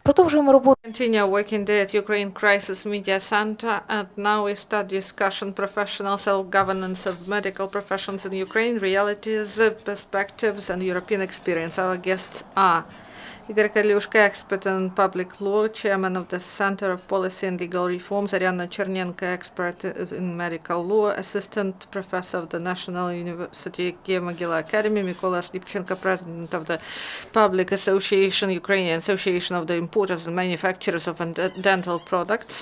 Продовжуємо роботу. Continue working day at Ukraine Crisis Media Center, and now we start discussion professional self-governance of medical professions in Ukraine, realities, perspectives, and European experience. Our guests are Ihor Koliushko, expert in public law, chairman of the Center of Policy and Legal Reform, Zoryana Chernenko, expert in medical law, assistant professor of the National University Kyiv-Mohyla Academy, Mykola, Slipchenko, president of the Public Association, Ukrainian Association of the Importers and Manufacturers of Dental Products,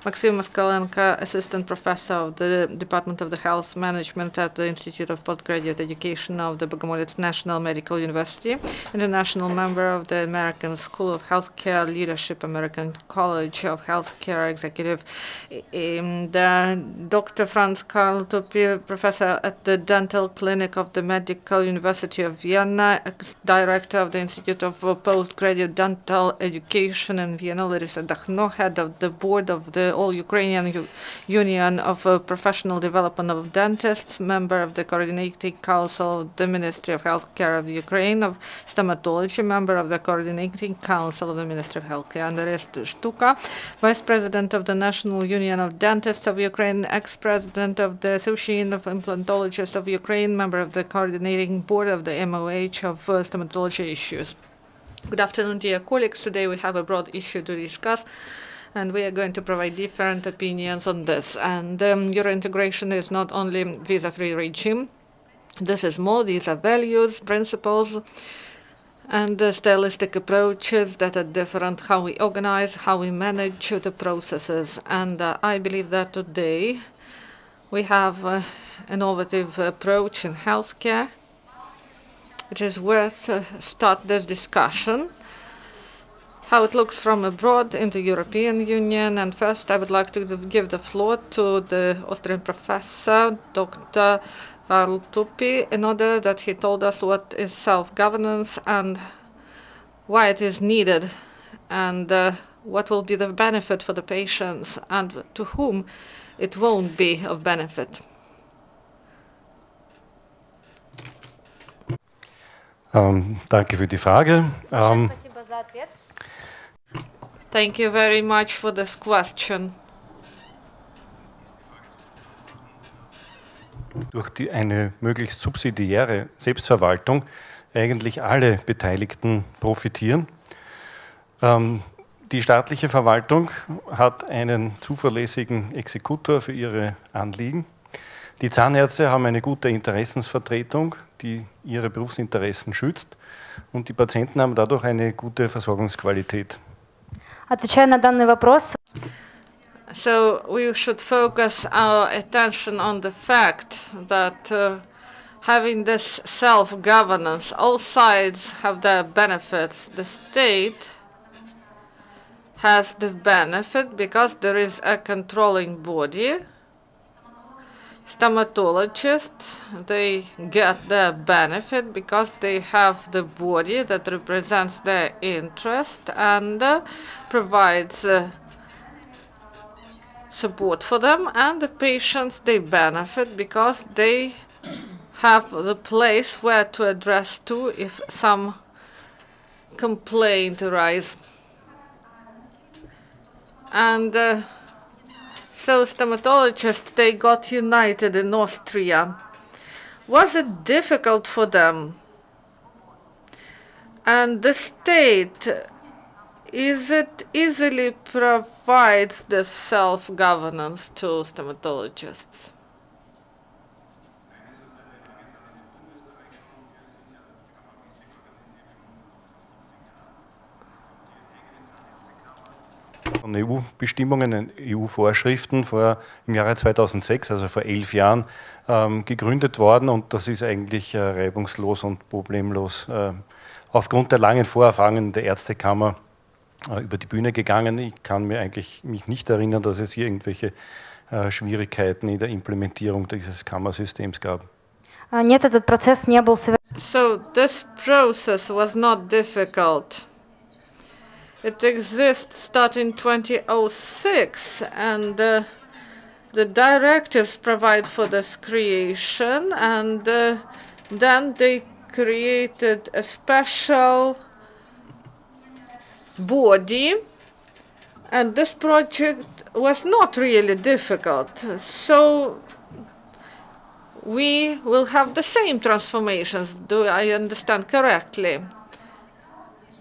Maksym, Moskalenko, assistant professor of the Department of the Health Management at the Institute of Postgraduate Education of the Bogomolets National Medical University, international member of the American School of Healthcare Leadership, American College of Healthcare Executive, Dr. Franz Karl Tupi, professor at the Dental Clinic of the Medical University of Vienna, director of the Institute of Postgraduate Dental Education in Vienna, Larissa Dakhno, head of the board of the All-Ukrainian Union of Professional Development of Dentists, member of the Coordinating Council of the Ministry of Healthcare of Ukraine, of Stomatology, member of the Coordinating Council of the Ministry of Healthcare, Andres Shtuka, vice president of the National Union of Dentists of Ukraine, ex-president of the Association of Implantologists of Ukraine, member of the Coordinating Board of the MOH of Stomatology issues. Good afternoon, dear colleagues. Today we have a broad issue to discuss, and we are going to provide different opinions on this. And Euro integration is not only visa-free regime. This is more. These are values, principles, and the stylistic approaches that are different, how we organize, how we manage the processes. And I believe that today we have an innovative approach in healthcare. It is worth start this discussion, how it looks from abroad in the European Union. And first I would like to give the floor to the Austrian professor, Dr. Karl Tupi, in order that he told us what is self-governance and why it is needed, and what will be the benefit for the patients and to whom it won't be of benefit. Danke für die Frage. Thank you very much for this question. Durch eine möglichst subsidiäre Selbstverwaltung eigentlich alle Beteiligten profitieren. Die staatliche Verwaltung hat einen zuverlässigen Exekutor für ihre Anliegen. Die Zahnärzte haben eine gute Interessensvertretung, die ihre Berufsinteressen schützt, und die Patienten haben dadurch eine gute Versorgungsqualität. Отвечая на данный вопрос, So we should focus our attention on the fact that having this self-governance, all sides have their benefits. The state has the benefit because there is a controlling body. Stomatologists, they get their benefit because they have the body that represents their interest and provides support for them, and the patients, they benefit because they have the place where to address to if some complaint arises. And so stomatologists, they got united in Austria. Was it difficult for them? And the state, is it easily provides the self-governance to stomatologists? Von EU-Bestimmungen, EU-Vorschriften im Jahre 2006, also vor 11 Jahren, gegründet worden, und das ist eigentlich reibungslos und problemlos aufgrund der langen Vorerfahrungen der Ärztekammer über die Bühne gegangen. Ich kann mich nicht erinnern, dass es hier irgendwelche Schwierigkeiten in der Implementierung dieses Kammersystems gab. нет, этот процесс не был So this process was not difficult. It exists starting 2006, and the directives provide for this creation, and then they created a special body, and this project was not really difficult. So we will have the same transformations. Do I understand correctly?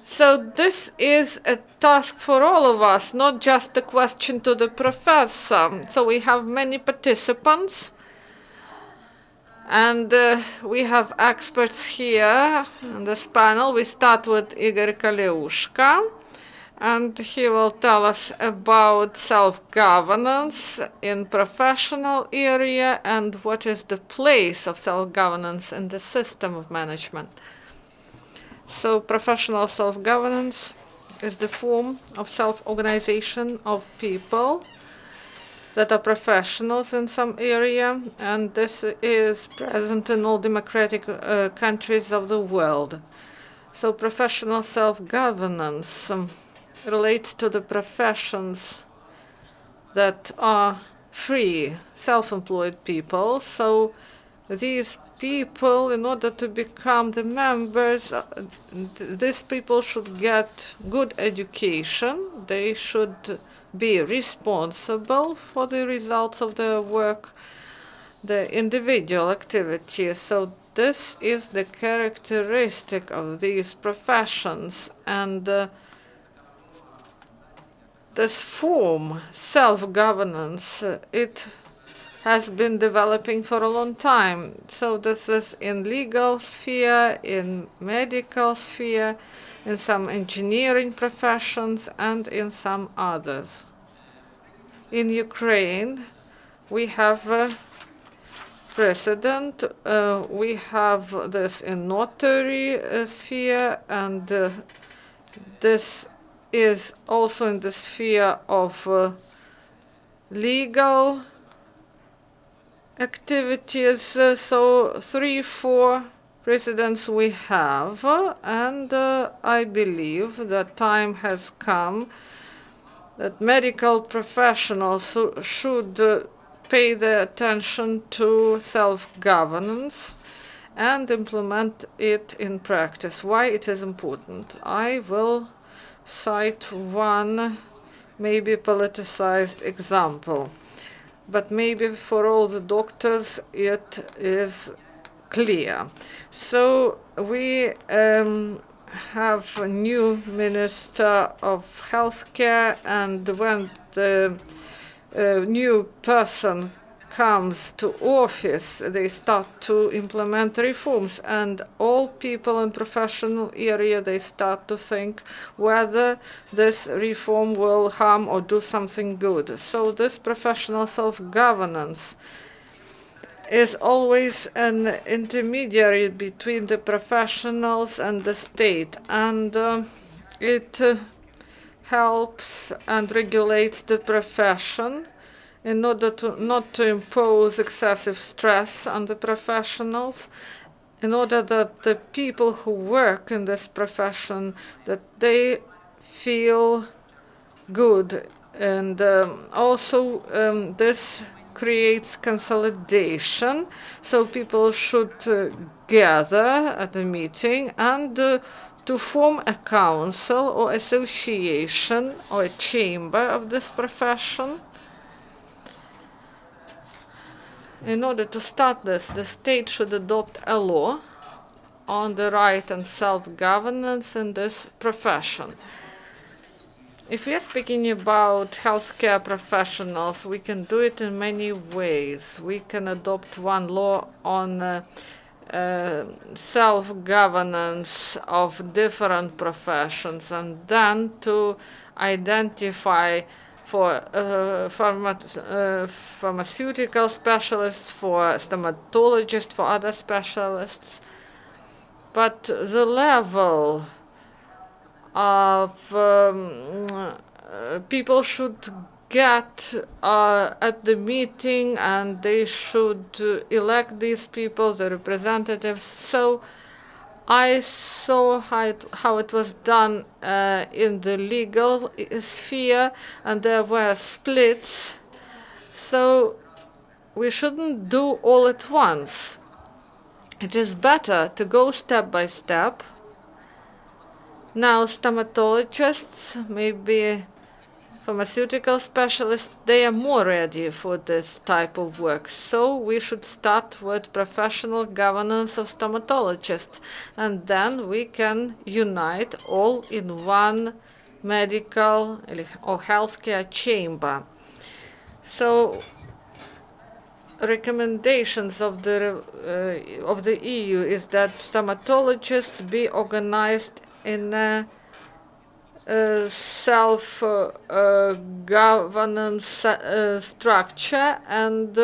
So this is a task for all of us, not just a question to the professor. So we have many participants, and we have experts here on this panel. We start with Ihor Koliushko, and he will tell us about self-governance in professional area and what is the place of self-governance in the system of management. So professional self-governance is the form of self-organization of people that are professionals in some area, and this is present in all democratic countries of the world. So professional self-governance relates to the professions that are free, self-employed people. So these people, in order to become the members, these people should get good education. They should be responsible for the results of their work, the individual activities. So this is the characteristic of these professions, and this form, self-governance, it has been developing for a long time. So this is in legal sphere, in medical sphere, in some engineering professions, and in some others. In Ukraine, we have a precedent. We have this in notary sphere, and this is also in the sphere of legal activities. So 3-4 precedents we have, and I believe that time has come that medical professionals should pay their attention to self-governance and implement it in practice. Why it is important? I will cite one maybe politicized example, but maybe for all the doctors it is clear. So we have a new Minister of Healthcare, and when the new person comes to office, they start to implement reforms, and all people in professional area, they start to think whether this reform will harm or do something good. So this professional self-governance is always an intermediary between the professionals and the state, and it helps and regulates the profession in order to not to impose excessive stress on the professionals, in order that the people who work in this profession, that they feel good. And also this creates consolidation, so people should gather at a meeting and to form a council or association or a chamber of this profession. In order to start this, the state should adopt a law on the right and self-governance in this profession. If we are speaking about healthcare professionals, we can do it in many ways. We can adopt one law on self-governance of different professions, and then to identify for pharmaceutical specialists, for stomatologists, for other specialists. But the level of people should get at the meeting, and they should elect these people, the representatives. So I saw how it was done in the legal sphere, and there were splits. So we shouldn't do all at once. It is better to go step by step, Now, stomatologists, maybe pharmaceutical specialists, they are more ready for this type of work. So we should start with professional governance of stomatologists, and then we can unite all in one medical or healthcare chamber. So recommendations of the EU is that stomatologists be organized in a self-governance structure, and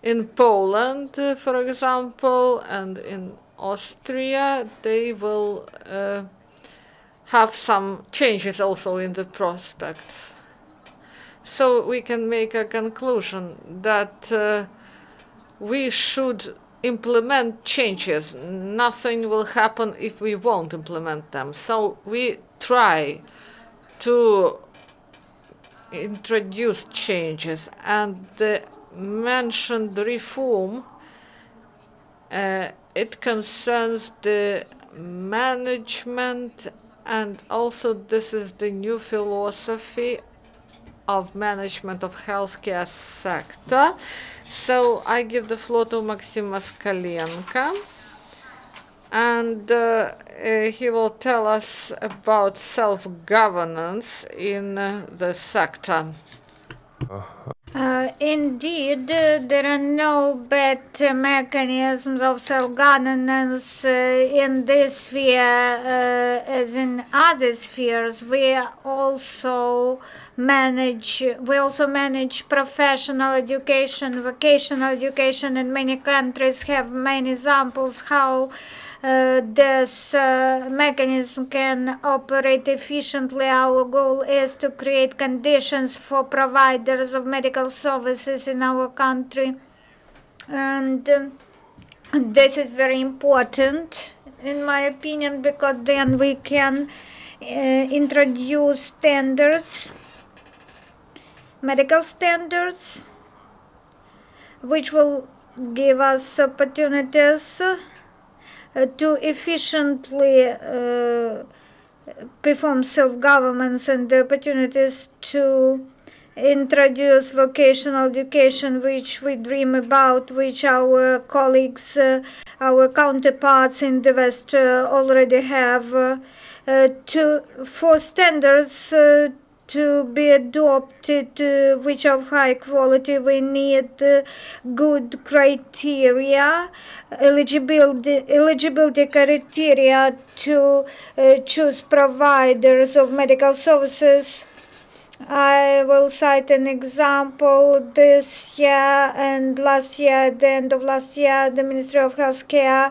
in Poland, for example, and in Austria, they will have some changes also in the prospects. So we can make a conclusion that we should implement changes. Nothing will happen if we won't implement them. So we try to introduce changes, and the mentioned reform, it concerns the management, and also this is the new philosophy of management of healthcare sector. So I give the floor to Maksym Moskalenko, and he will tell us about self-governance in the sector. Indeed, there are no better mechanisms of self-governance in this sphere as in other spheres. We also manage professional education, vocational education, and many countries have many examples how this mechanism can operate efficiently. Our goal is to create conditions for providers of medical services in our country, and this is very important in my opinion, because then we can introduce standards, medical standards, which will give us opportunities to efficiently perform self-governance, and the opportunities to introduce vocational education, which we dream about, which our colleagues, our counterparts in the West already have, for standards to be adopted, which are of high quality. We need good criteria, eligibility criteria to choose providers of medical services. I will cite an example. This year and last year, at the end of last year, the Ministry of Healthcare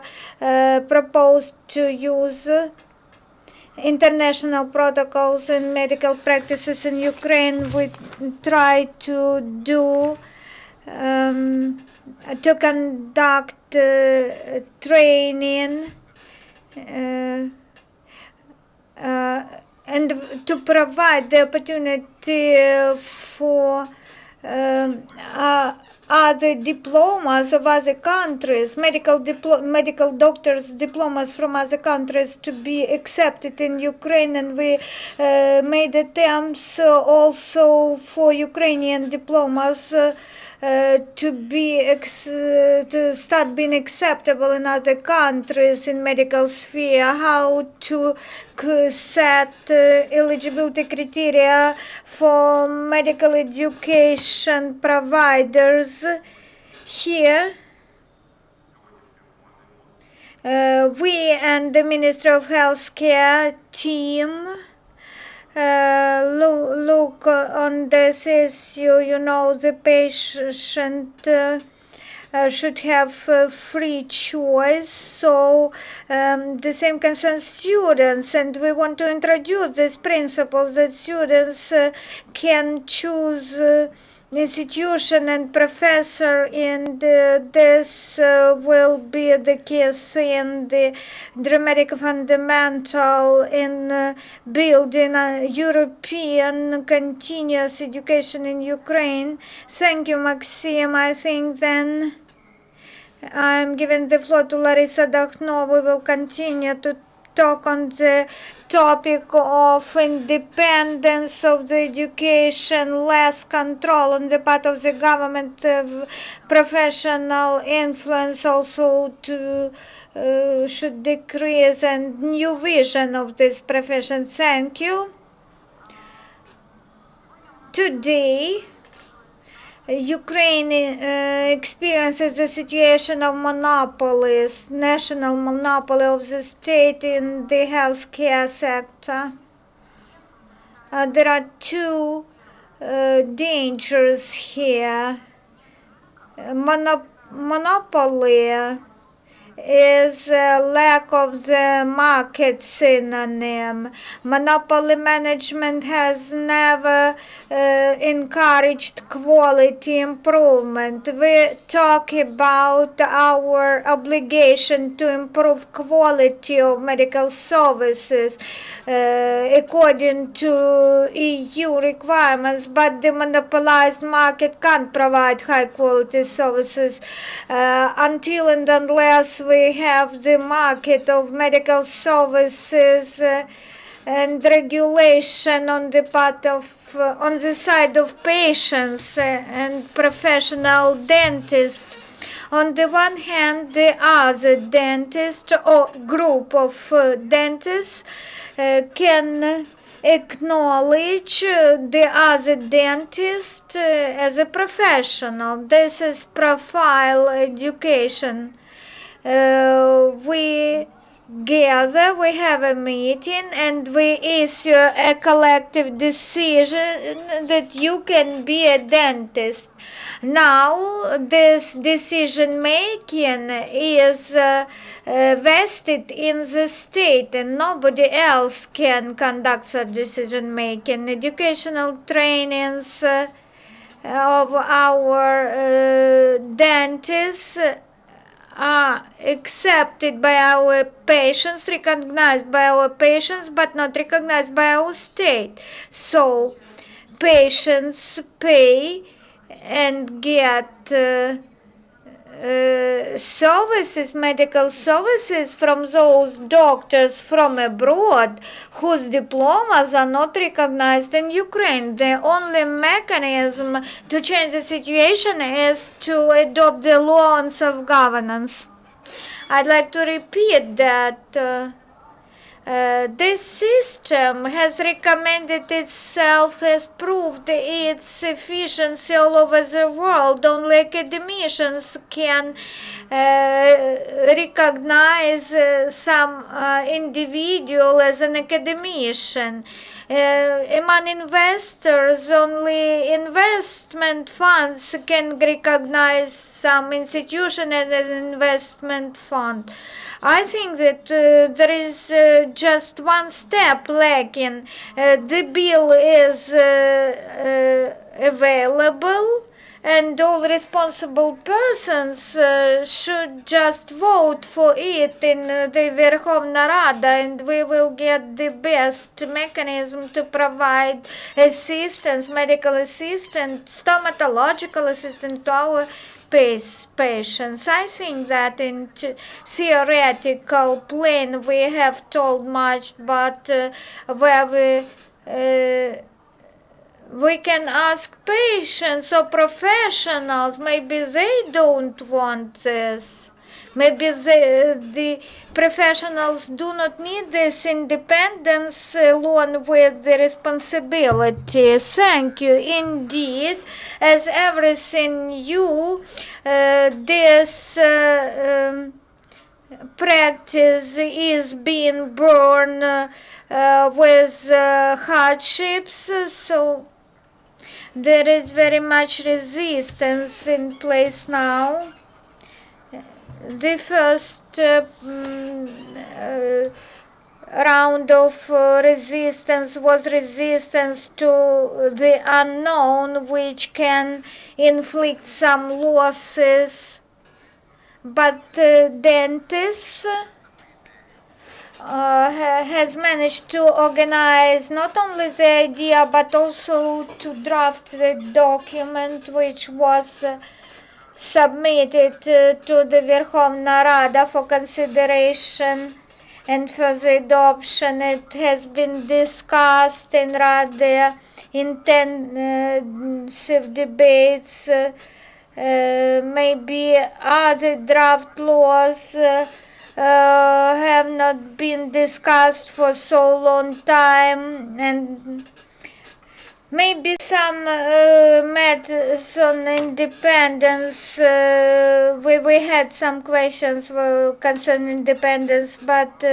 proposed to use international protocols and medical practices in Ukraine. We try to conduct training and to provide the opportunity for other diplomas of other countries, medical doctors' diplomas from other countries to be accepted in Ukraine, and we made attempts also for Ukrainian diplomas to start being acceptable in other countries in medical sphere. How to set eligibility criteria for medical education providers. Here we and the Ministry of Healthcare team look on this issue. You know, the patient should have free choice. So the same concerns students, and we want to introduce these principles that students can choose institution and professor, and this will be the case in the dramatic fundamental in building a European continuous education in Ukraine. Thank you, Maksym. I think then I'm giving the floor to Larissa Dakhno. We will continue to talk on the topic of independence of the education, less control on the part of the government, professional influence also should decrease, and new vision of this profession. Thank you. Today, Ukraine experiences the situation of monopolies, national monopoly of the state in the healthcare sector. There are two dangers here. Monopoly is lack of the market synonym. Monopoly management has never encouraged quality improvement. We talk about our obligation to improve quality of medical services according to EU requirements, but the monopolized market can't provide high quality services until and unless we have the market of medical services and regulation on the part of on the side of patients and professional dentists. On the one hand, there are the dentist or group of dentists can acknowledge the other dentist as a professional. This is profile education. We gather, we have a meeting, and we issue a collective decision that you can be a dentist. Now, this decision making is vested in the state, and nobody else can conduct such decision making. Educational trainings of our dentists are accepted by our patients, recognized by our patients, but not recognized by our state. So patients pay and get services, medical services from those doctors from abroad whose diplomas are not recognized in Ukraine. The only mechanism to change the situation is to adopt the law on self-governance. I'd like to repeat that this system has recommended itself, has proved its efficiency all over the world. Only academicians can recognize some individual as an academician. Among investors, only investment funds can recognize some institution as an investment fund. I think that there is just one step lacking. The bill is available, and all responsible persons should just vote for it in the Verkhovna Rada, and we will get the best mechanism to provide assistance, medical assistance, stomatological assistance to our patients. I think that in theoretical plane we have told much, but where we can ask patients or professionals, maybe they don't want this. Maybe the professionals do not need this independence along with the responsibility. Thank you. Indeed, as everything new, this practice is being born with hardships, so there is very much resistance in place now. The first round of resistance was resistance to the unknown, which can inflict some losses, but dentists has managed to organize not only the idea but also to draft the document which was submitted to the Verkhovna Rada for consideration, and for the adoption. It has been discussed in rather intensive debates. Maybe other draft laws have not been discussed for so long time, and maybe some matters on independence. We had some questions concerning independence, but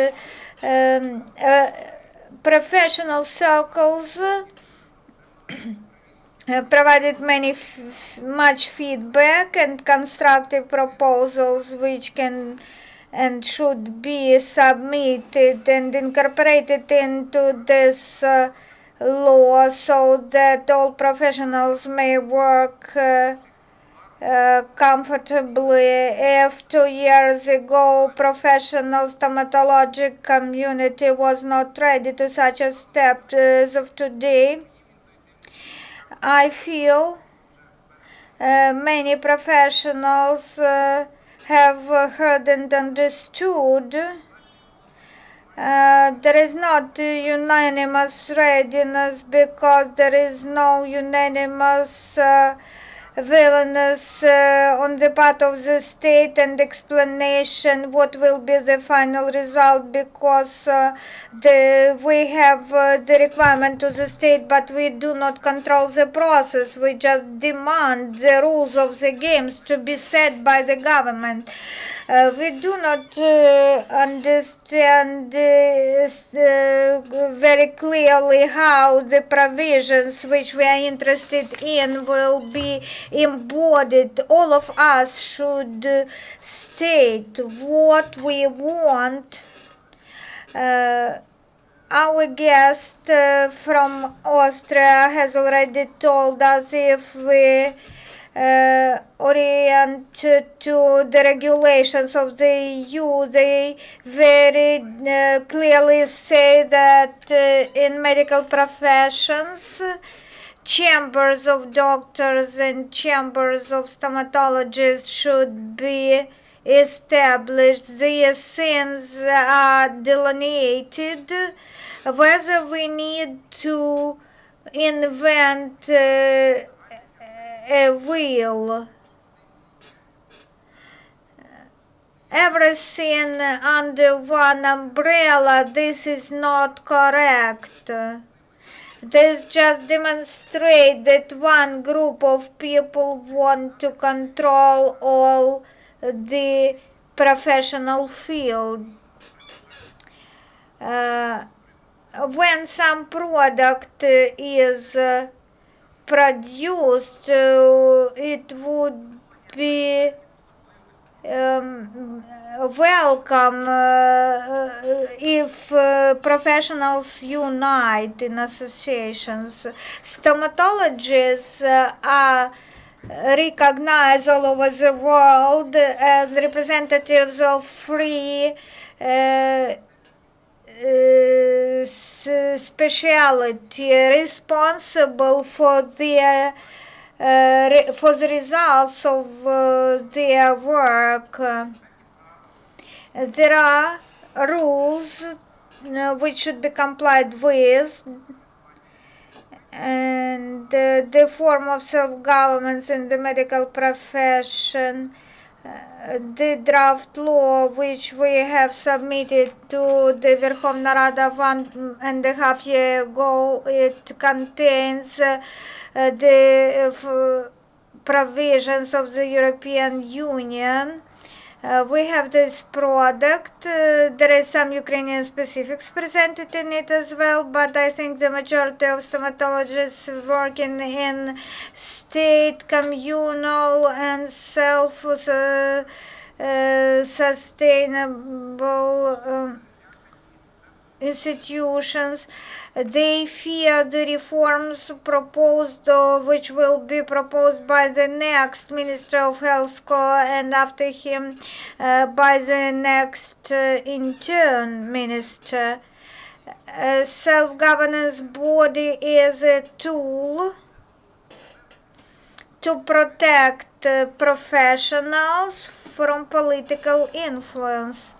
professional circles provided much feedback and constructive proposals which can and should be submitted and incorporated into this law so that all professionals may work comfortably. If 2 years ago professional stomatology community was not ready to such a step as of today, I feel many professionals have heard and understood. There is not unanimous readiness because there is no unanimous willingness on the part of the state and explanation what will be the final result, because we have the requirement to the state, but we do not control the process. We just demand the rules of the games to be set by the government. We do not understand very clearly how the provisions which we are interested in will be embodied. All of us should state what we want. Our guest from Austria has already told us if we orient to the regulations of the EU, they very clearly say that in medical professions, chambers of doctors and chambers of stomatologists should be established. These things are delineated. Whether we need to invent a wheel, everything under one umbrella, this is not correct. This just demonstrates that one group of people want to control all the professional field. When some product is produced, it would be welcome if professionals unite in associations. Stomatologists are recognized all over the world as representatives of free speciality, responsible for the results of their work. There are rules which should be complied with, and the form of self-governance in the medical profession. The draft law which we have submitted to the Verkhovna Rada 1.5 years ago, it contains the provisions of the European Union. We have this product. There is some Ukrainian specifics presented in it as well, but I think the majority of stomatologists working in state, communal, and self-sustainable institutions, they fear the reforms proposed, which will be proposed by the next Minister of Health, and after him by the next intern minister. A self-governance body is a tool to protect professionals from political influence.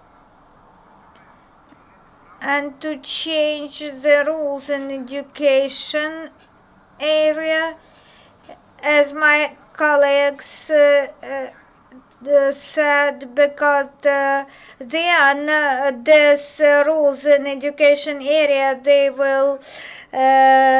and to change the rules in education area, as my colleagues said, because then these rules in education area, they will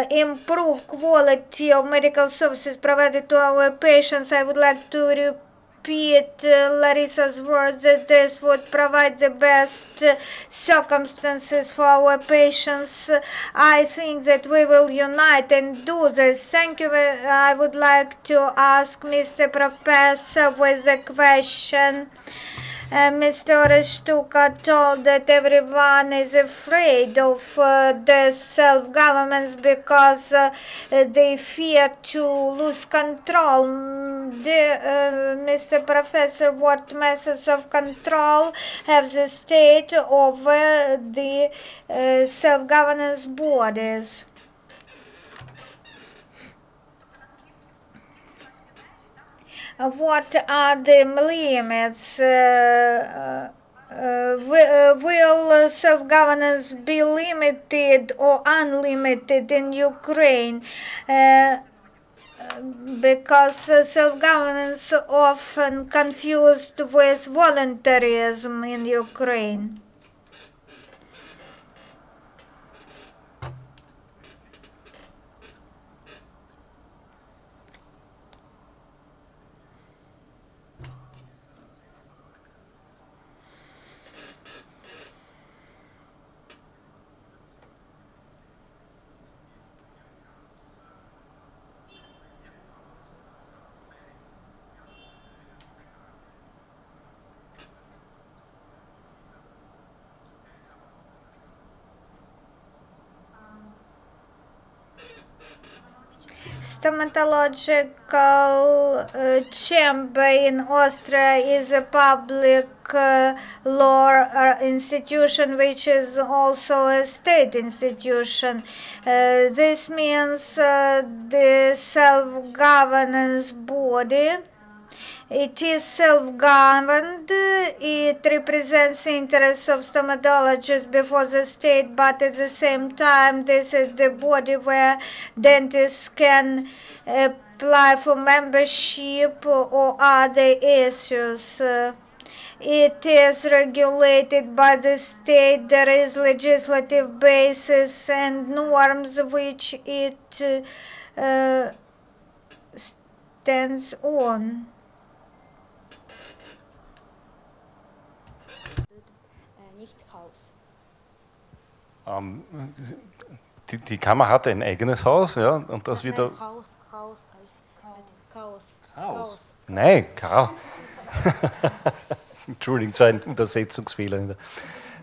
improve quality of medical services provided to our patients. I would like to repeat Larissa's words that this would provide the best circumstances for our patients. I think that we will unite and do this. Thank you. I would like to ask Mr. Professor with the question. Mr. Oreshtuka told that everyone is afraid of the self-governments because they fear to lose control. Mr. Professor, what methods of control have the state over the self-governance bodies? What are the limits? Will self-governance be limited or unlimited in Ukraine? Because self-governance often confused with voluntarism in Ukraine. Stomatological chamber in Austria is a public law institution which is also a state institution. This means the self-governance body. It is self-governed. It represents the interests of stomatologists before the state, but at the same time, this is the body where dentists can apply for membership or other issues. It is regulated by the state. There is legislative basis and norms which it stands on. Die Kammer hat ein eigenes Haus, ja, und das wird auch. Chaos. Nein, Chaos. Entschuldigung, es war ein Übersetzungsfehler.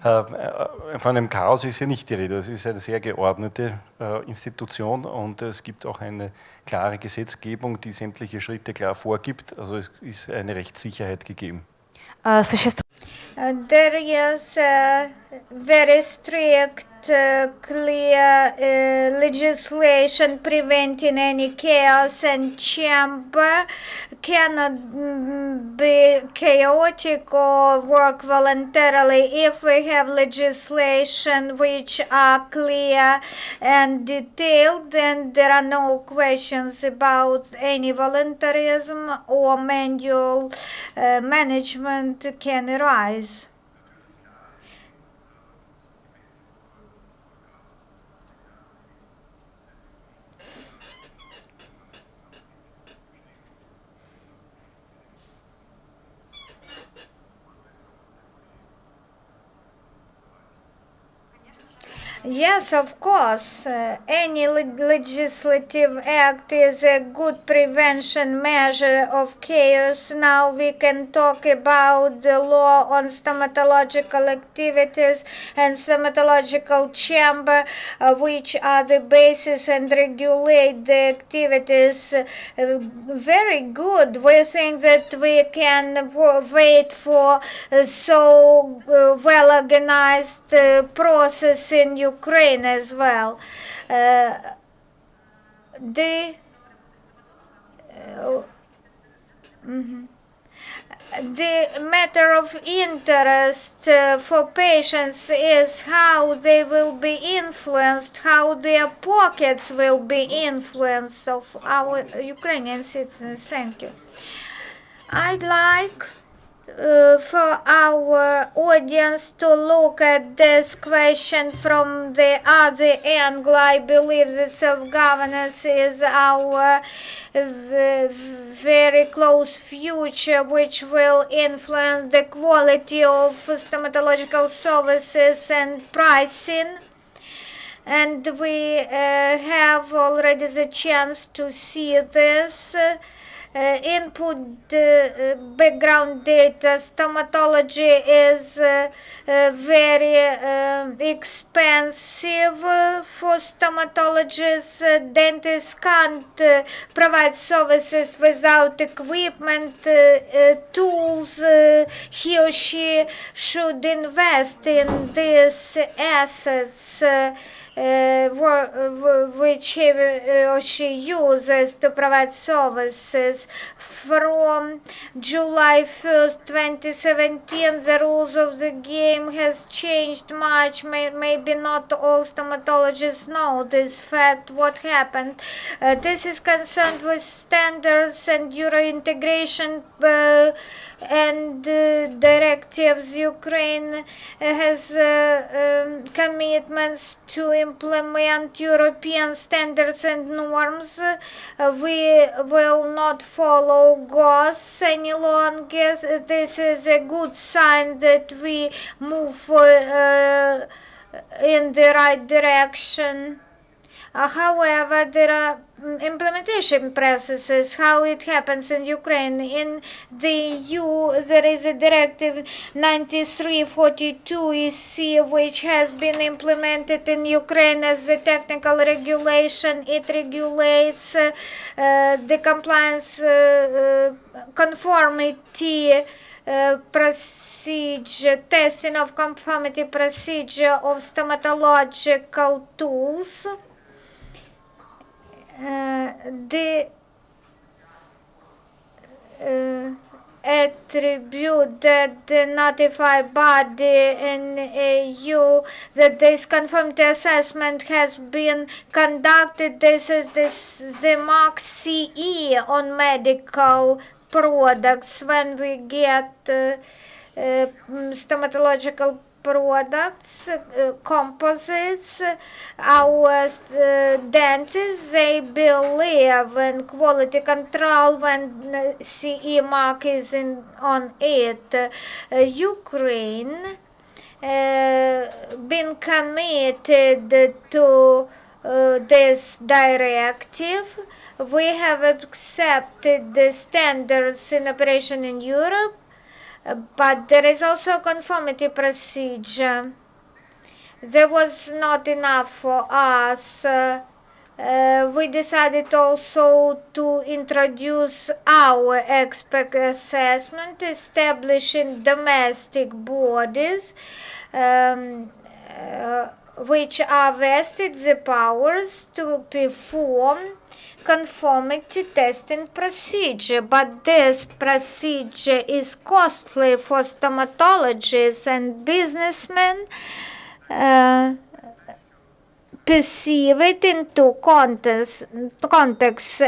Von einem Chaos ist hier nicht die Rede. Es ist eine sehr geordnete Institution und es gibt auch eine klare Gesetzgebung, die sämtliche Schritte klar vorgibt. Also es ist eine Rechtssicherheit gegeben. There is very strict, clear legislation preventing any chaos, and chamber cannot be chaotic or work voluntarily. If we have legislation which are clear and detailed, then there are no questions about any voluntarism or manual management can arise. Yes, of course. Any legislative act is a good prevention measure of chaos. Now we can talk about the law on stomatological activities and stomatological chamber, which are the basis and regulate the activities. Very good. We think that we can wait for so well-organized process in Ukraine as well. the matter of interest for patients is how they will be influenced, how their pockets will be influenced of our Ukrainian citizens. Thank you. I'd like for our audience to look at this question from the other angle. I believe that self-governance is our very close future, which will influence the quality of stomatological services and pricing. And we have already the chance to see this. Input background data. Stomatology is very expensive for stomatologists. Dentists can't provide services without equipment, tools. He or she should invest in these assets which he or she uses to provide services. From July 1st, 2017, the rules of the game has changed much. Maybe not all stomatologists know this fact. What happened? This is concerned with standards and Euro integration and directives. Ukraine has commitments to implement European standards and norms. We will not follow GOS any longer. This is a good sign that we move in the right direction. However, there are implementation processes, how it happens in Ukraine. In the EU, there is a directive 9342 EC, which has been implemented in Ukraine as a technical regulation. It regulates the compliance conformity procedure, testing of conformity procedure of stomatological tools. The attribute that the notified body in EU that this conformity assessment has been conducted. This is the mark CE on medical products. When we get stomatological products, composites, our dentists, they believe in quality control when CE mark is on it. Ukraine been committed to this directive. We have accepted the standards in operation in Europe, but there is also a conformity procedure. There was not enough for us. We decided also to introduce our expert assessment, establishing domestic bodies which are vested the powers to perform conformity testing procedure, but this procedure is costly for stomatologists and businessmen. Perceive it into context.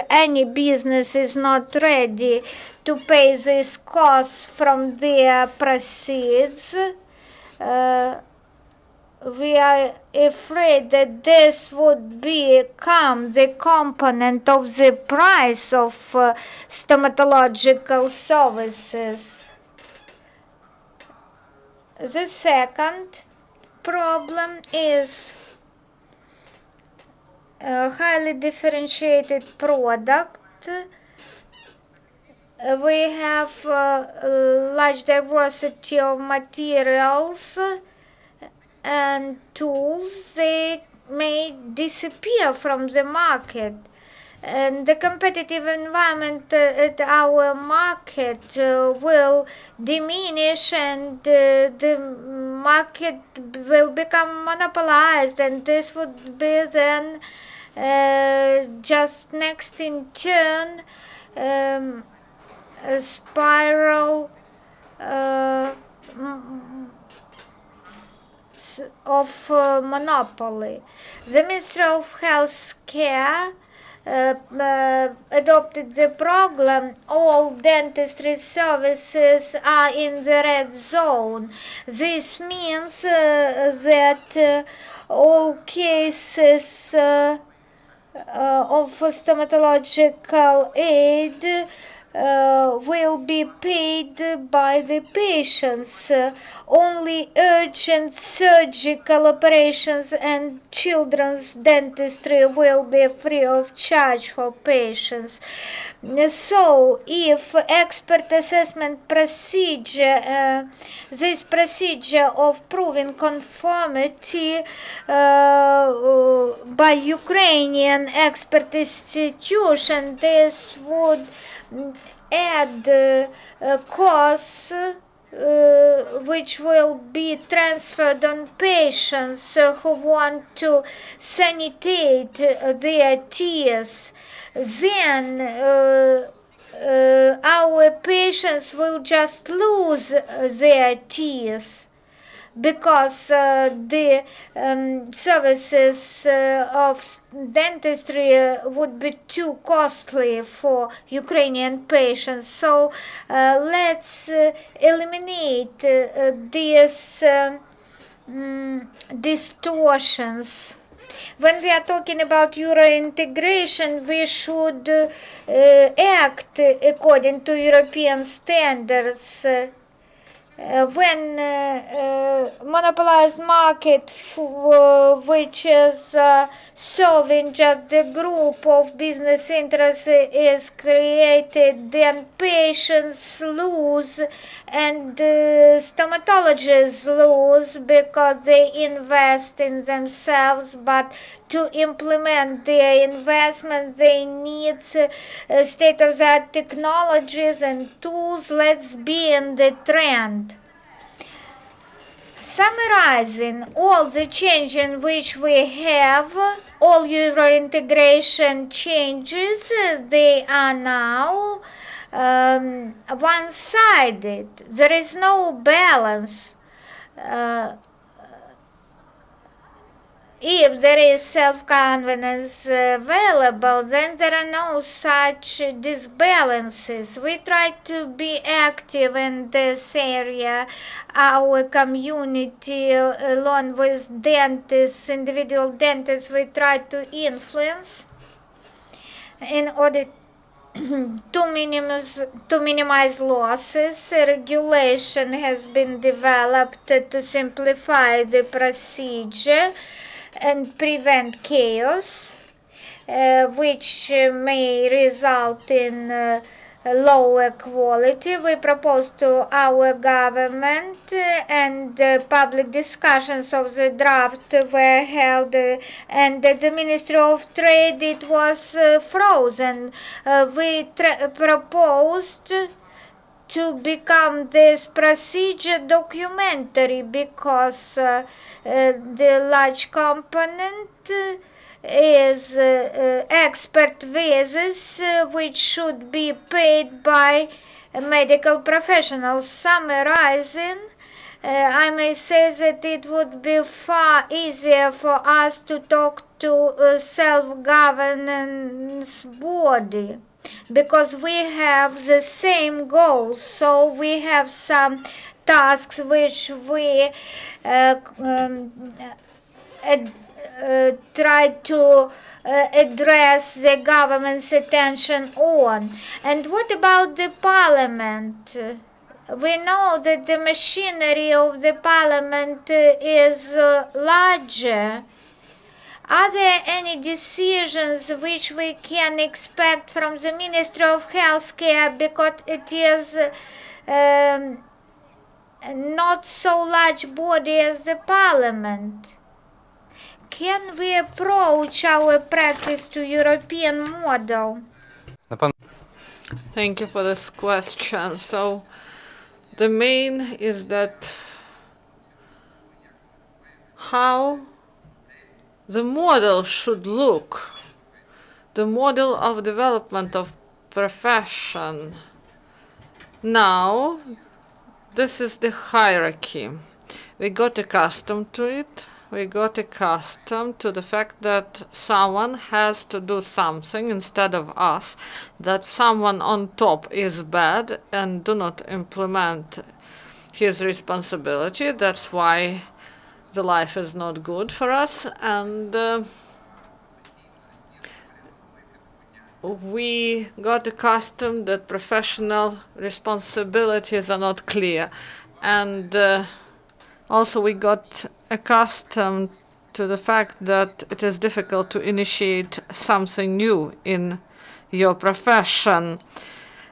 Any business is not ready to pay this cost from their proceeds. We are afraid that this would become the component of the price of stomatological services. The second problem is a highly differentiated product. We have a large diversity of materials and tools. They may disappear from the market, and the competitive environment at our market will diminish, and the market will become monopolized, and this would be then just next in turn a spiral monopoly. The Ministry of Health Care adopted the program. All dentistry services are in the red zone. This means that all cases of stomatological aid will be paid by the patients. Only urgent surgical operations and children's dentistry will be free of charge for patients. So, if expert assessment procedure, this procedure of proving conformity by Ukrainian expert institution, this would add costs which will be transferred on patients who want to sanitate their teeth. Then our patients will just lose their teeth because the services of dentistry would be too costly for Ukrainian patients. So let's eliminate these distortions. When we are talking to Euro integration, we should act according to European standards. When monopolized market which is serving just the group of business interests is created, then patients lose and stomatologists lose because they invest in themselves, but to implement their investments they need state-of-the-art technologies and tools. Let's be in the trend. Summarizing all the changes which we have, all Euro integration changes, they are now one-sided. There is no balance. If there is self-confidence available, then there are no such disbalances. We try to be active in this area. Our community, along with dentists, individual dentists, we try to influence in order to minimize losses. A regulation has been developed to simplify the procedure and prevent chaos, which may result in lower quality. We propose to our government and public discussions of the draft were held and the Ministry of Trade, it was frozen. We proposed to become this procedure documentary because the large component is expert visits which should be paid by medical professionals. Summarizing, I may say that it would be far easier for us to talk to a self-governance body because we have the same goals. So we have some tasks which we try to address the government's attention on. And what about the parliament? We know that the machinery of the parliament is larger. Are there any decisions which we can expect from the Ministry of Healthcare because it is not so large body as the parliament? Can we approach our practice to European model? Thank you for this question. So the main is that how the model should look, the model of development of profession. Now, This is the hierarchy. We got accustomed to it. We got accustomed to the fact that someone has to do something instead of us, that someone on top is bad and do not implement his responsibility. That's why the life is not good for us, and we got accustomed that professional responsibilities are not clear, and also we got accustomed to the fact that it is difficult to initiate something new in your profession,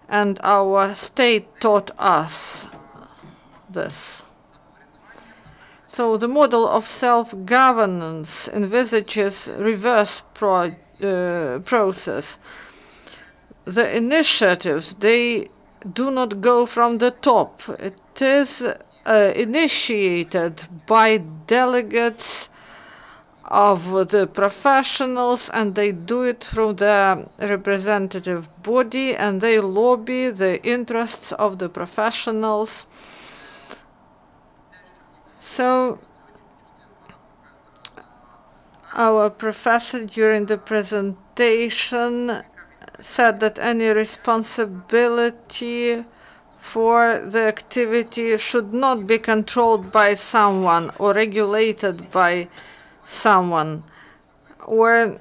and our state taught us this. So the model of self-governance envisages reverse process. The initiatives, they do not go from the top. It is initiated by delegates of the professionals, and they do it through the representative body, and they lobby the interests of the professionals. So our professor during the presentation said that any responsibility for the activity should not be controlled by someone or regulated by someone, or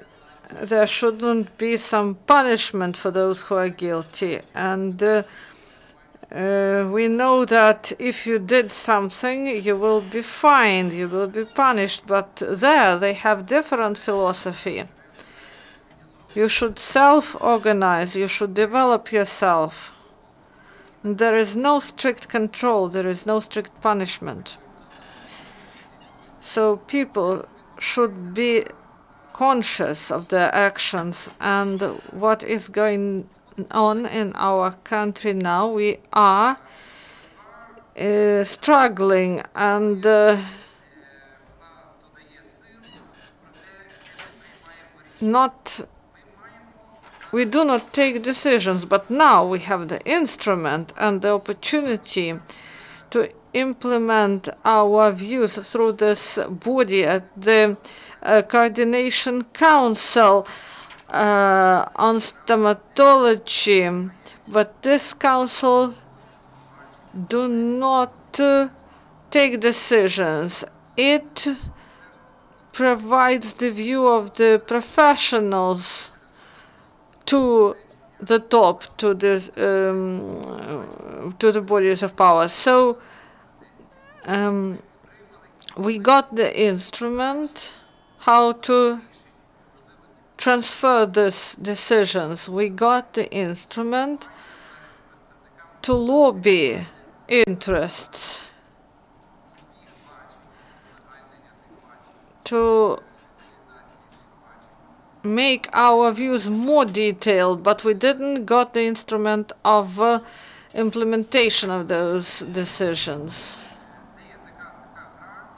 there shouldn't be some punishment for those who are guilty. And we know that if you did something, you will be fined, you will be punished, but there they have different philosophy. You should self-organize, you should develop yourself. There is no strict control, there is no strict punishment. So people should be conscious of their actions and what is going on in our country now. We are struggling, and we do not take decisions, but now we have the instrument and the opportunity to implement our views through this body at the Coordination Council on Stomatology. But this council do not take decisions. It provides the view of the professionals to the top, to this to the bodies of power. So we got the instrument how to transfer these decisions. We got the instrument to lobby interests, to make our views more detailed, but we didn't got the instrument of implementation of those decisions.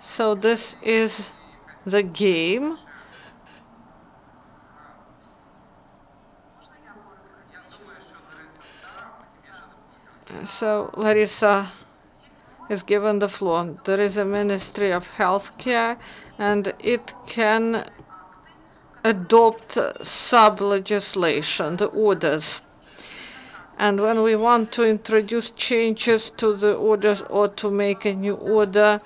So this is the game. So Larissa is given the floor. There is a Ministry of Healthcare, and it can adopt sub-legislation, the orders. And when we want to introduce changes to the orders or to make a new order,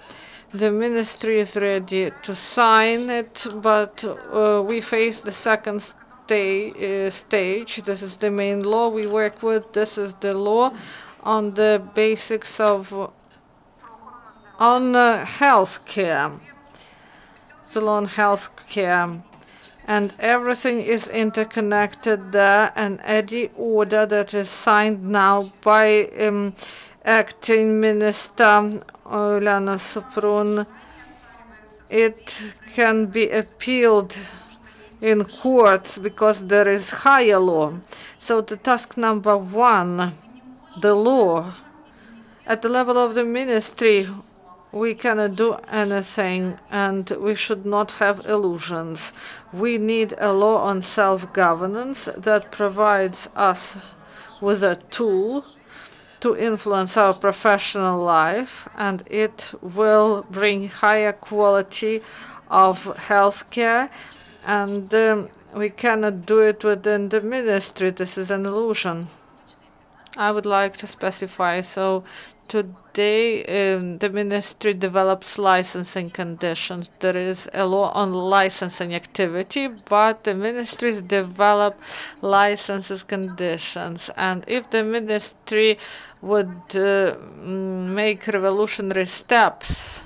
the ministry is ready to sign it, but we face the second stage. This is the main law we work with. This is the law on the basics of healthcare. It's a law on healthcare. And everything is interconnected there, and any order that is signed now by acting minister Uliana Suprun, it can be appealed in courts because there is higher law. So the task number one, the law, at the level of the ministry, we cannot do anything, and we should not have illusions. We need a law on self-governance that provides us with a tool to influence our professional life, and it will bring higher quality of healthcare, and we cannot do it within the ministry. This is an illusion. I would like to specify. So today, the ministry develops licensing conditions. There is a law on licensing activity, but the ministries develop licenses conditions. And if the ministry would make revolutionary steps,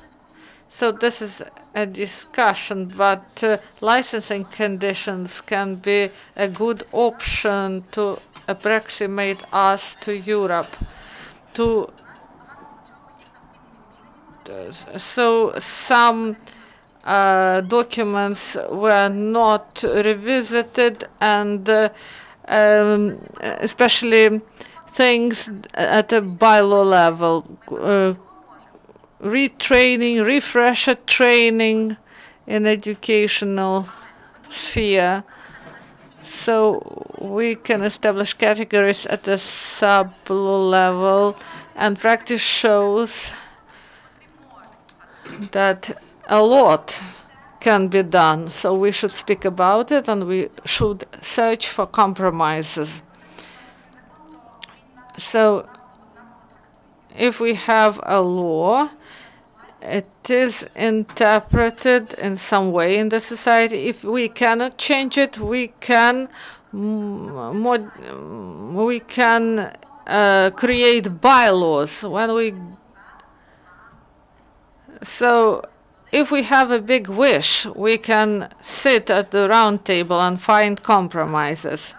so this is a discussion, but licensing conditions can be a good option to approximate us to Europe. So some documents were not revisited, and especially things at a bylaw level, retraining, refresher training in educational sphere. So we can establish categories at the sub-law level, and practice shows that a lot can be done. So we should speak about it, and we should search for compromises. So if we have a law, it is interpreted in some way in the society. If we cannot change it, we can create bylaws. So if we have a big wish, we can sit at the round table and find compromises.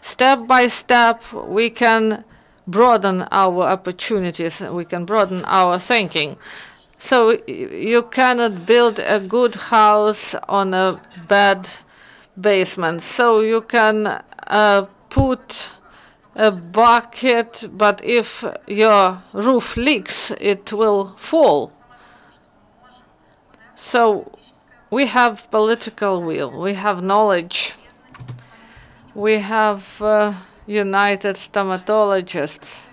Step by step, we can broaden our opportunities. We can broaden our thinking. So you cannot build a good house on a bad basement. So you can put a bucket, but if your roof leaks, it will fall. So we have political will, we have knowledge, we have united stomatologists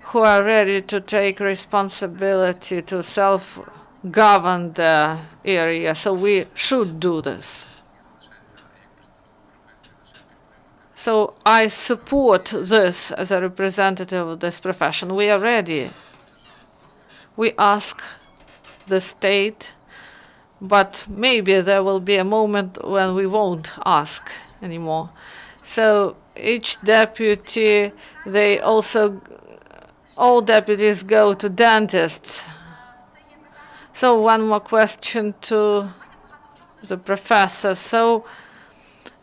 who are ready to take responsibility to self-govern the area. So we should do this. So I support this as a representative of this profession. We are ready. We ask the state, but maybe there will be a moment when we won't ask anymore. So each deputy, all deputies go to dentists. So one more question to the professor. So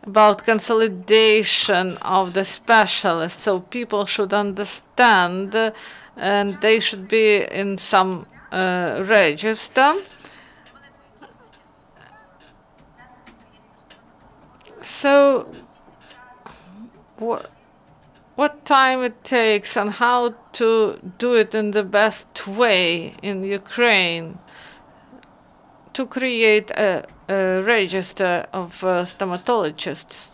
about consolidation of the specialists. So people should understand, and they should be in some register. So what time it takes and how to do it in the best way in Ukraine to create a register of stomatologists?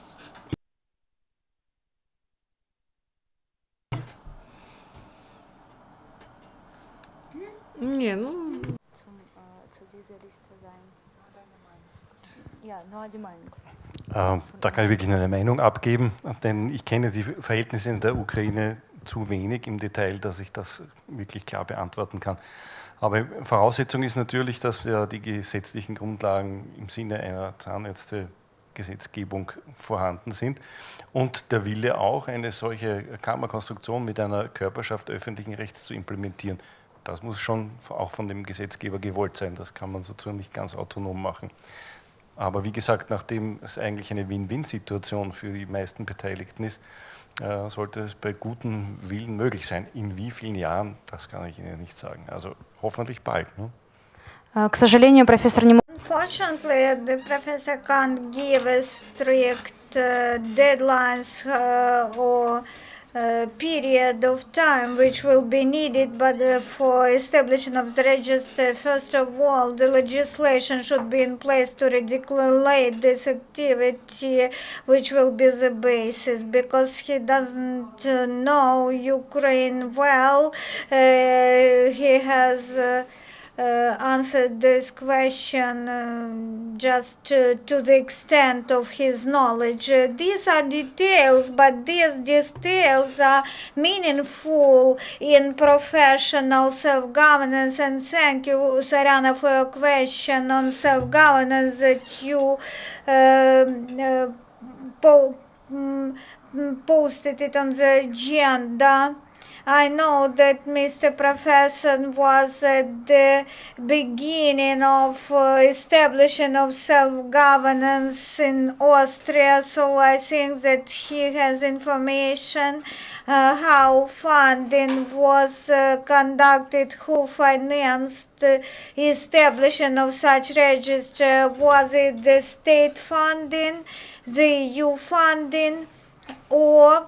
Ні, ну. Da kann ich wirklich nur eine Meinung abgeben, denn ich kenne die Verhältnisse in der Ukraine zu wenig im Detail, dass ich das wirklich klar beantworten kann. Aber Voraussetzung ist natürlich, dass wir die gesetzlichen Grundlagen im Sinne einer Zahnärztegesetzgebung vorhanden sind und der Wille auch, eine solche Kammerkonstruktion mit einer Körperschaft öffentlichen Rechts zu implementieren. Das muss schon auch von dem Gesetzgeber gewollt sein. Das kann man sozusagen nicht ganz autonom machen. Aber wie gesagt, nachdem es eigentlich eine Win-Win-Situation für die meisten Beteiligten ist, sollte es bei gutem Willen möglich sein. In wie vielen Jahren, das kann ich Ihnen nicht sagen. Also hoffentlich bald. Ne? К сожалению, профессор не может. Unfortunately, the professor can't give a strict deadlines or period of time which will be needed, but for establishing of the register, first of all, the legislation should be in place to regulate this activity, which will be the basis, because he doesn't know Ukraine well. He has answered this question just to the extent of his knowledge. These are details, but these details are meaningful in professional self-governance. And thank you, Zoryana, for your question on self-governance that you posted it on the agenda. I know that Mr. Professor was at the beginning of establishing of self-governance in Austria, so I think that he has information how funding was conducted, who financed the establishing of such register. Was it the state funding, the EU funding, or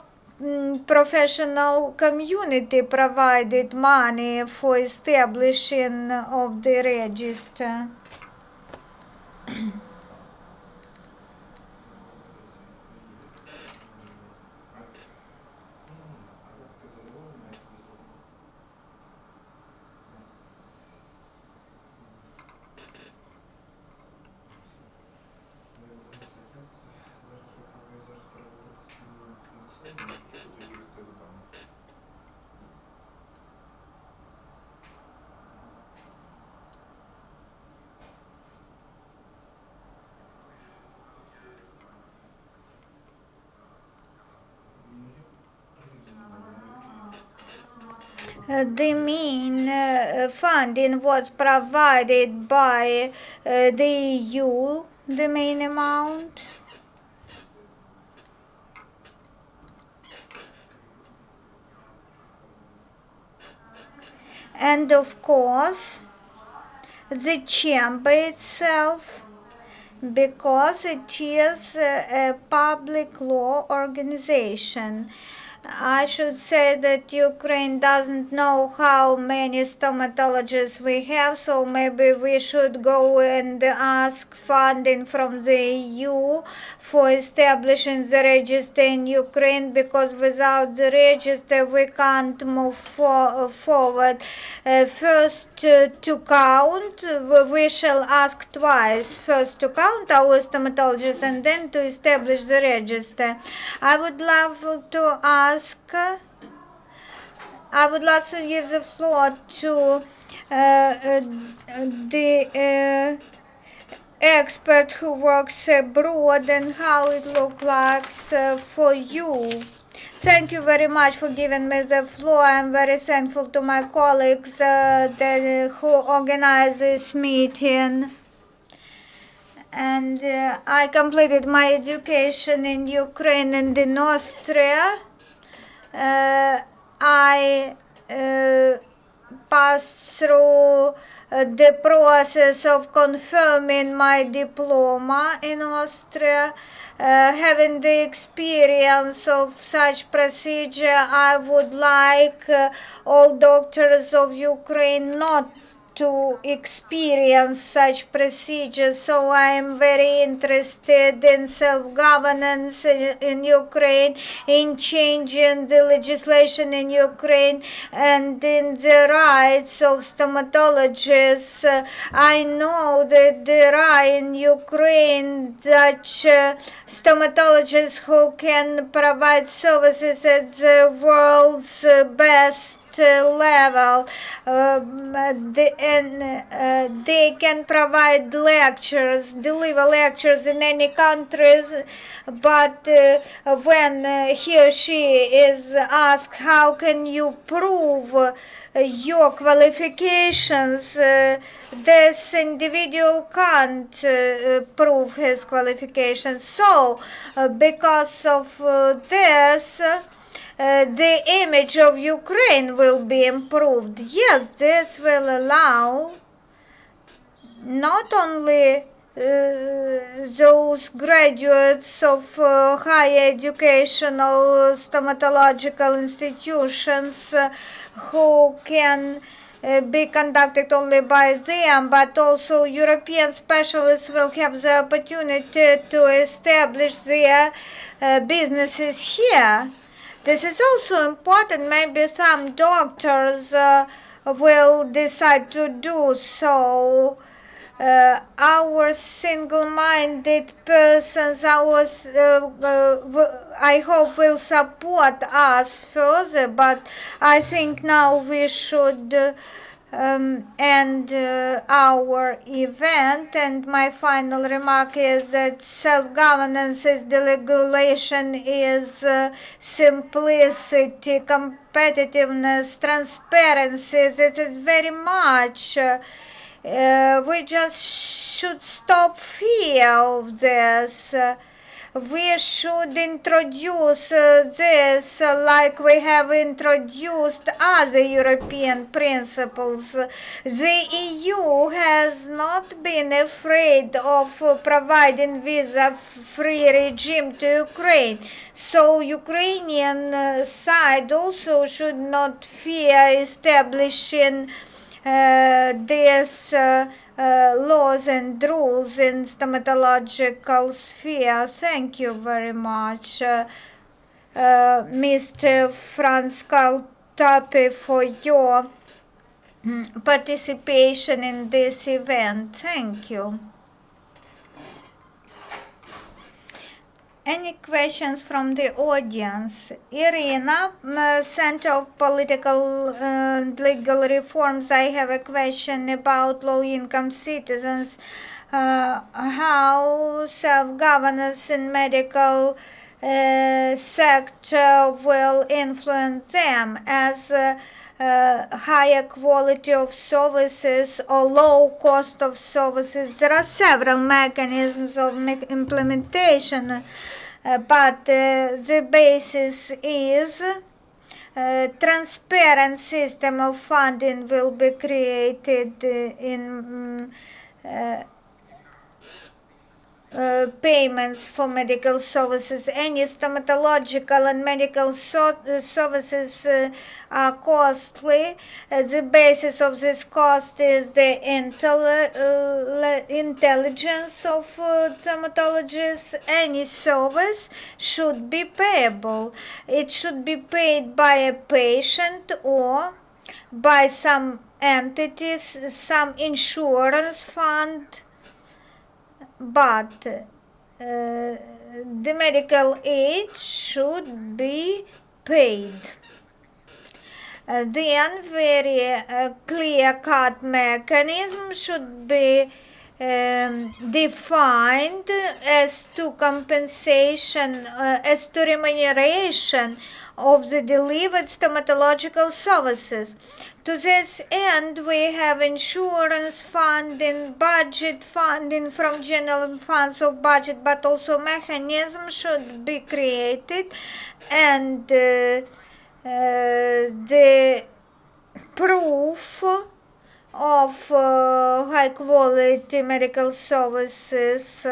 professional community provided money for establishing of the register? The main funding was provided by the EU, the main amount. And of course, the chamber itself, because it is a public law organization. I should say that Ukraine doesn't know how many stomatologists we have, so maybe we should go and ask funding from the EU for establishing the register in Ukraine, because without the register we can't move forward. First to count, we shall ask twice. First to count our stomatologists and then to establish the register. I would love to give the floor to the expert who works abroad and how it looks like for you. Thank you very much for giving me the floor. I'm very thankful to my colleagues who organized this meeting. And I completed my education in Ukraine and in Austria. I passed through the process of confirming my diploma in Austria. Having the experience of such procedure, I would like all doctors of Ukraine not to experience such procedures, so I am very interested in self-governance in Ukraine, in changing the legislation in Ukraine, and in the rights of stomatologists. I know that there are in Ukraine such stomatologists who can provide services at the world's best level, they can provide lectures, deliver lectures in any countries, but when he or she is asked how can you prove your qualifications, this individual can't prove his qualifications. So because of this, the image of Ukraine will be improved. Yes, this will allow not only those graduates of higher educational stomatological institutions who can be conducted only by them, but also European specialists will have the opportunity to establish their businesses here. This is also important. Maybe some doctors will decide to do so. Our single-minded persons, I hope, will support us further, but I think now we should end our event. And my final remark is that self-governance is deregulation, is simplicity, competitiveness, transparency. This is very much. We just should stop fear of this. We should introduce this like we have introduced other European principles. The EU has not been afraid of providing visa-free regime to Ukraine. So Ukrainian side also should not fear establishing these laws and rules in stomatological sphere. Thank you very much, Mr. Franz Karl Tappe, for your participation in this event. Thank you. Any questions from the audience? Irina, Center of Political and Legal Reforms. I have a question about low-income citizens. How self-governance in medical sector will influence them as higher quality of services or low cost of services. There are several mechanisms of implementation, but the basis is transparent system of funding will be created in payments for medical services. Any stomatological and medical services are costly. The basis of this cost is the intelligence of stomatologists. Any service should be payable. It should be paid by a patient or by some entities, some insurance fund. But the medical aid should be paid. Then very clear-cut mechanism should be defined as to compensation, as to remuneration of the delivered stomatological services. To this end, we have insurance funding, budget funding from general funds of budget, but also mechanisms should be created, and the proof of high quality medical services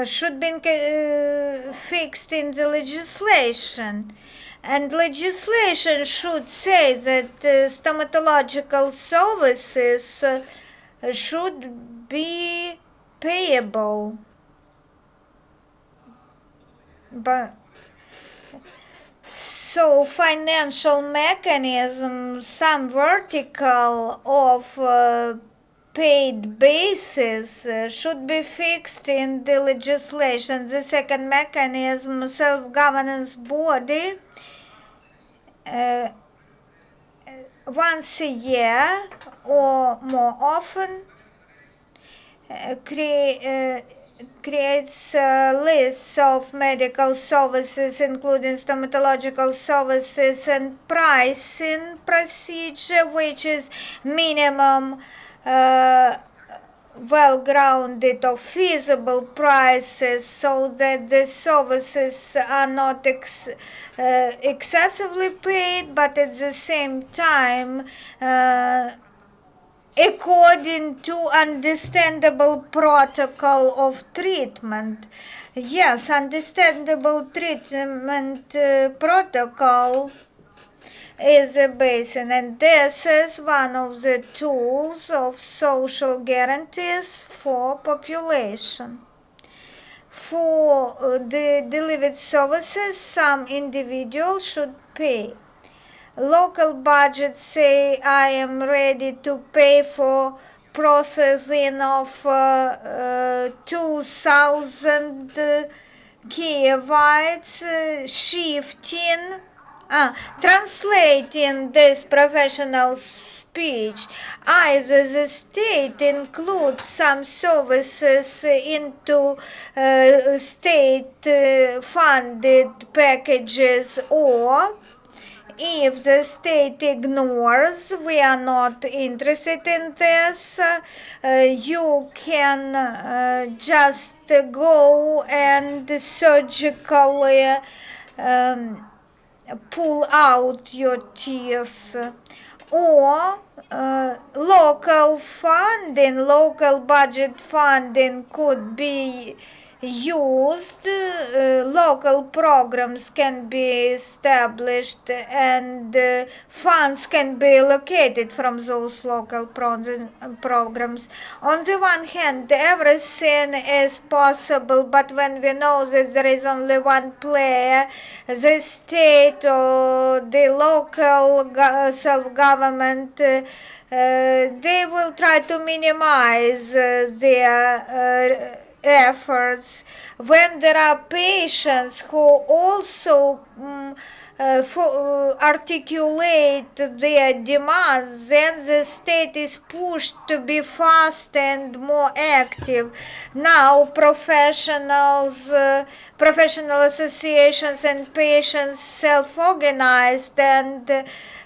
should be fixed in the legislation, and legislation should say that stomatological services should be payable. But so financial mechanism, some vertical of paid basis should be fixed in the legislation. The second mechanism, self-governance body, once a year or more often creates lists of medical services, including stomatological services, and pricing procedure, which is minimum well-grounded or feasible prices, so that the services are not excessively paid, but at the same time according to understandable protocol of treatment. Yes, understandable treatment protocol is a basis, and this is one of the tools of social guarantees for population. For the delivered services, some individuals should pay. Local budgets say I am ready to pay for processing of 2,000 Kyivites, shifting, translating this professional speech. Either the state includes some services into state-funded packages, or if the state ignores, we are not interested in this, you can just go and surgically pull out your teeth. Or local funding, local budget funding could be used, local programs can be established, and funds can be allocated from those local programs. On the one hand, everything is possible, but when we know that there is only one player, the state or the local self-government, they will try to minimize their efforts. When there are patients who also articulate their demands, then the state is pushed to be fast and more active. Now professionals, professional associations and patients self-organized, and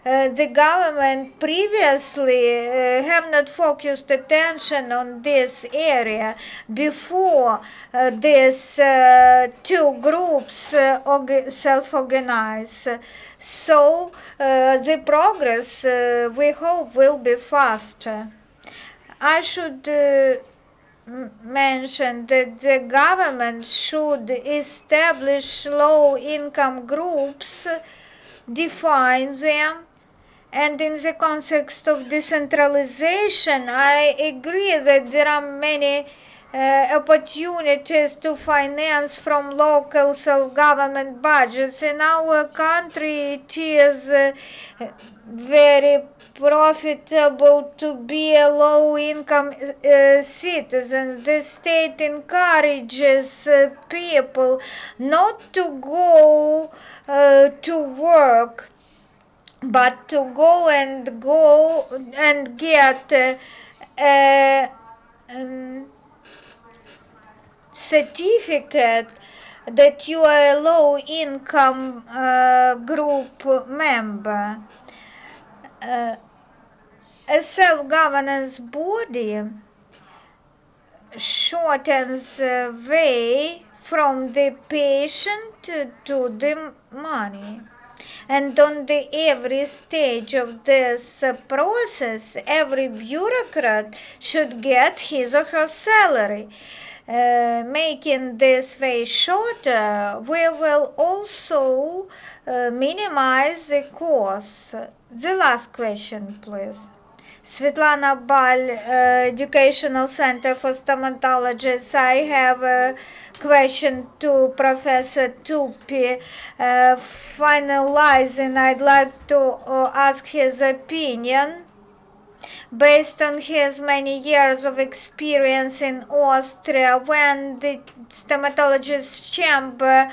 the government previously have not focused attention on this area before these two groups self-organize. So the progress, we hope, will be faster. I should mention that the government should establish low-income groups, define them, and in the context of decentralization, I agree that there are many opportunities to finance from local self-government budgets. In our country, it is very profitable to be a low-income citizen. The state encourages people not to go to work, but to go and get a certificate that you are a low-income group member. A self-governance body shortens the way from the patient to the money. And on every stage of this process, every bureaucrat should get his or her salary. Making this way shorter, we will also minimize the cost. The last question, please. Svetlana Bal, Educational Center for Stomatologists. I have a question to Professor Tupi. Finalizing, I'd like to ask his opinion. Based on his many years of experience in Austria, when the stomatologist chamber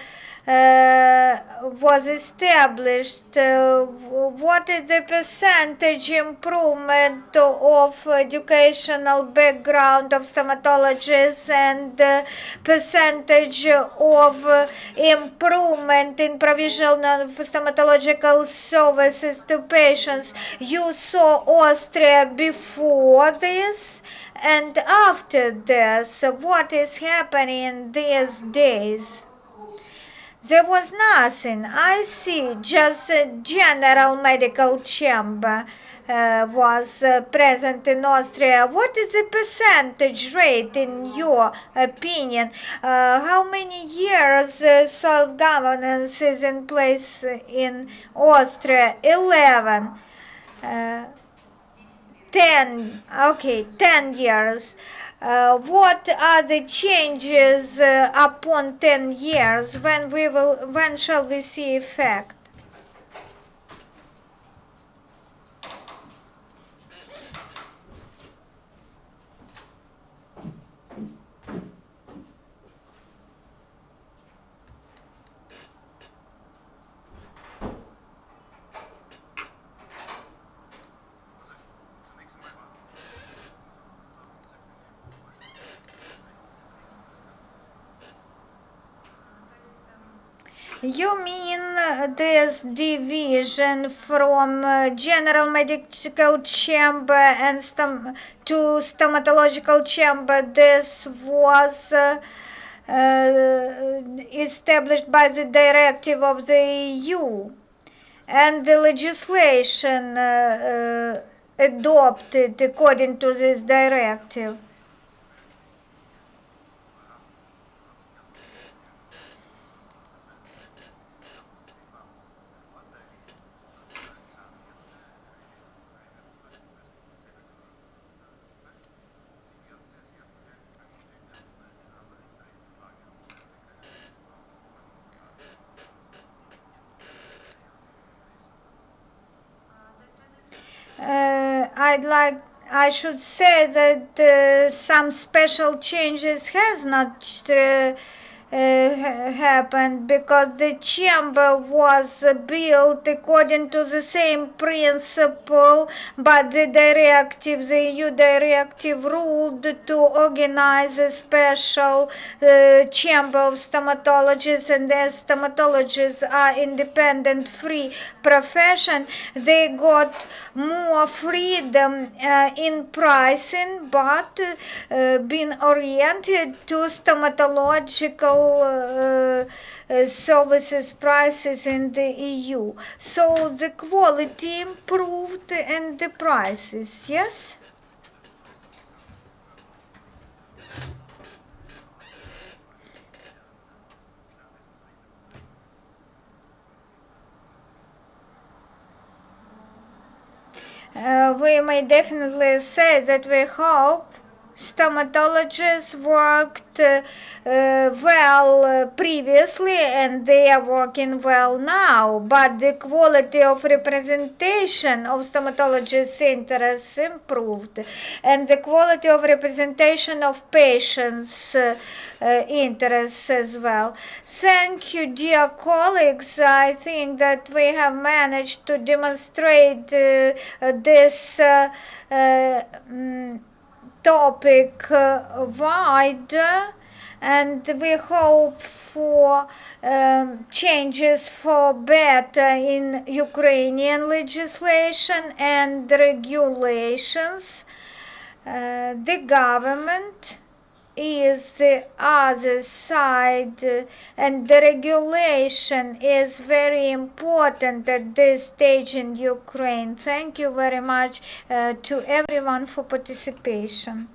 was established, what is the percentage improvement of educational background of stomatologists and percentage of improvement in provision of stomatological services to patients? You saw Austria before this and after this. What is happening these days? There was nothing. I see just a general medical chamber. was present in Austria. What is the percentage rate in your opinion? How many years self-governance is in place in Austria? 11. 10, okay, 10 years. What are the changes upon 10 years? When shall we see effect? You mean this division from general medical chamber and to stomatological chamber? This was established by the directive of the EU, and the legislation adopted according to this directive. I should say that some special changes has not happened, because the chamber was built according to the same principle, but the directive, the EU directive, ruled to organize a special chamber of stomatologists, and as stomatologists are independent, free profession, they got more freedom in pricing, but being oriented to stomatological services prices in the EU. So the quality improved and the prices, yes? We may definitely say that we hope stomatologists worked well previously, and they are working well now, but the quality of representation of stomatologists' interests improved, and the quality of representation of patients' interests as well. Thank you, dear colleagues. I think that we have managed to demonstrate this topic wide, and we hope for changes for better in Ukrainian legislation and regulations. The government is the other side, and the regulation is very important at this stage in Ukraine. Thank you very much to everyone for participation.